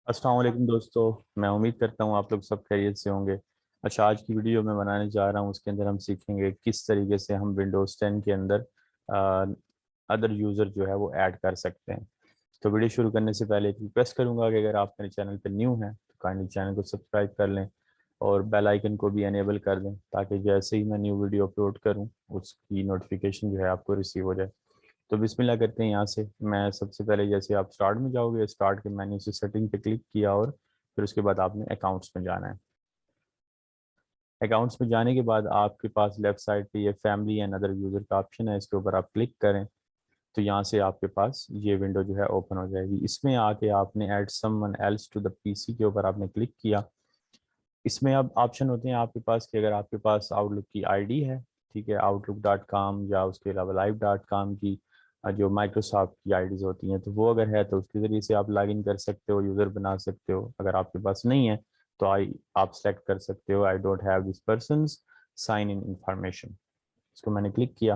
अस्सलाम वालेकुम दोस्तों। मैं उम्मीद करता हूँ आप लोग सब खैरियत से होंगे। अच्छा, आज की वीडियो मैं बनाने जा रहा हूँ, उसके अंदर हम सीखेंगे किस तरीके से हम विंडोज़ 10 के अंदर अदर यूज़र जो है वो ऐड कर सकते हैं। तो वीडियो शुरू करने से पहले एक रिक्वेस्ट करूँगा कि अगर आप मेरे चैनल पर न्यू हैं तो काइंडली चैनल को सब्सक्राइब कर लें और बेल आइकन को भी इनेबल कर दें, ताकि जैसे ही मैं न्यू वीडियो अपलोड करूँ उसकी नोटिफिकेशन जो है आपको रिसीव हो जाए। तो बिस्मिल्लाह करते हैं। यहाँ से मैं सबसे पहले, जैसे आप स्टार्ट में जाओगे, स्टार्ट के मेन्यू से सेटिंग पे क्लिक किया और फिर उसके बाद आपने अकाउंट्स में जाना है। अकाउंट्स में जाने के बाद आपके पास लेफ्ट साइड पे ये फैमिली एंड अदर यूज़र का ऑप्शन है, इसके ऊपर आप क्लिक करें तो यहाँ से आपके पास ये विंडो जो है ओपन हो जाएगी। इसमें आके आपने add someone else to the PC के ऊपर आपने क्लिक किया। इसमें अब ऑप्शन होते हैं आपके पास कि अगर आपके पास आउटलुक की आईडी है, ठीक है, outlook.com या उसके अलावा live.com की जो माइक्रोसॉफ्ट की आईडीज़ होती हैं, तो वो अगर है तो उसके ज़रिए से आप लॉगिन कर सकते हो, यूज़र बना सकते हो। अगर आपके पास नहीं है तो आप सेलेक्ट कर सकते हो I don't have this person's sign in information. इसको मैंने क्लिक किया।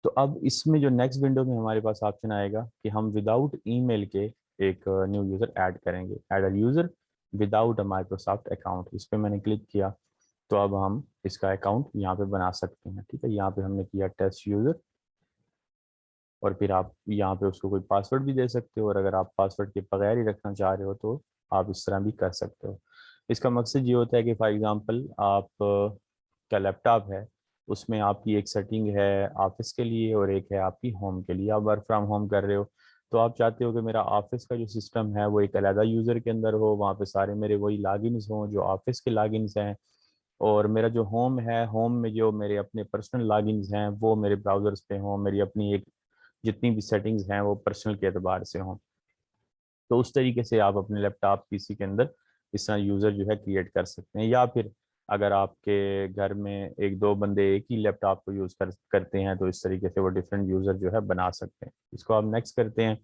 तो अब इसमें जो नेक्स्ट विंडो में हमारे पास ऑप्शन आएगा कि हम विदाउट ईमेल के एक न्यू यूज़र ऐड करेंगे, add a user without a Microsoft account. इस पर मैंने क्लिक किया तो अब हम इसका अकाउंट यहाँ पे बना सकते हैं। ठीक है, यहाँ पे हमने किया टेस्ट यूज़र और फिर आप यहाँ पे उसको कोई पासवर्ड भी दे सकते हो, और अगर आप पासवर्ड के बगैर ही रखना चाह रहे हो तो आप इस तरह भी कर सकते हो। इसका मकसद ये होता है कि फॉर एग्ज़ाम्पल आप का लैपटॉप है, उसमें आपकी एक सेटिंग है ऑफिस के लिए और एक है आपकी होम के लिए। आप वर्क फ्रॉम होम कर रहे हो तो आप चाहते हो कि मेरा ऑफिस का जो सिस्टम है वो एक अलग यूज़र के अंदर हो, वहाँ पे सारे मेरे वही लॉगिन्स हों जो ऑफिस के लॉगिन्स हैं, और मेरा जो होम है, होम में जो मेरे अपने पर्सनल लॉगिन्स हैं वो मेरे ब्राउज़र्स पे हों, मेरी अपनी एक जितनी भी सेटिंग्स हैं वो पर्सनल के एतबार से हों। तो उस तरीके से आप अपने लैपटॉप पीसी के अंदर इस तरह यूज़र जो है क्रिएट कर सकते हैं। या फिर अगर आपके घर में एक दो बंदे एक ही लैपटॉप को यूज़ करते हैं तो इस तरीके से वो डिफरेंट यूज़र जो है बना सकते हैं। इसको आप नेक्स्ट करते हैं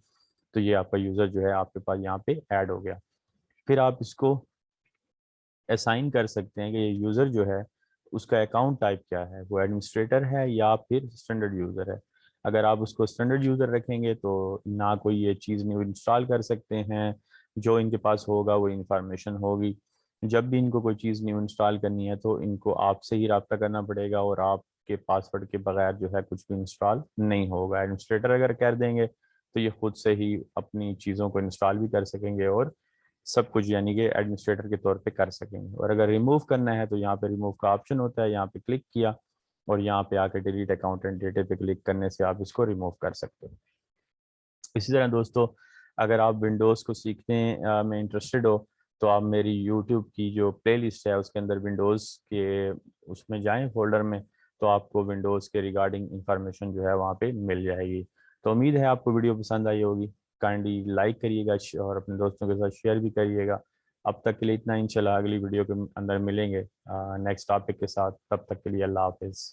तो ये आपका यूज़र जो है आपके पास यहाँ पे ऐड हो गया। फिर आप इसको असाइन कर सकते हैं कि ये यूज़र जो है उसका अकाउंट टाइप क्या है, वो एडमिनिस्ट्रेटर है या फिर स्टैंडर्ड यूज़र है। अगर आप उसको स्टैंडर्ड यूज़र रखेंगे तो ना कोई ये चीज़ न्यू इंस्टॉल कर सकते हैं, जो इनके पास होगा वो इंफॉर्मेशन होगी। जब भी इनको कोई चीज़ न्यू इंस्टॉल करनी है तो इनको आपसे ही रब्ता करना पड़ेगा, और आपके पासवर्ड के बगैर जो है कुछ भी इंस्टॉल नहीं होगा। एडमिनिस्ट्रेटर अगर कर देंगे तो ये खुद से ही अपनी चीज़ों को इंस्टॉल भी कर सकेंगे और सब कुछ यानी कि एडमिनिस्ट्रेटर के तौर पे कर सकेंगे। और अगर रिमूव करना है तो यहाँ पे रिमूव का ऑप्शन होता है, यहाँ पे क्लिक किया और यहाँ पे आके डिलीट अकाउंट एंड डेटा पे क्लिक करने से आप इसको रिमूव कर सकते हो। इसी तरह दोस्तों, अगर आप विंडोज़ को सीखने में इंटरेस्टेड हो तो आप मेरी यूट्यूब की जो प्लेलिस्ट है उसके अंदर विंडोज़ के उसमें जाएं फोल्डर में, तो आपको विंडोज़ के रिगार्डिंग इंफॉर्मेशन जो है वहाँ पे मिल जाएगी। तो उम्मीद है आपको वीडियो पसंद आई होगी। काइंडली लाइक करिएगा और अपने दोस्तों के साथ शेयर भी करिएगा। अब तक के लिए इतना, इंशाल्लाह अगली वीडियो के अंदर मिलेंगे नेक्स्ट टॉपिक के साथ। तब तक के लिए अल्लाह हाफिज़।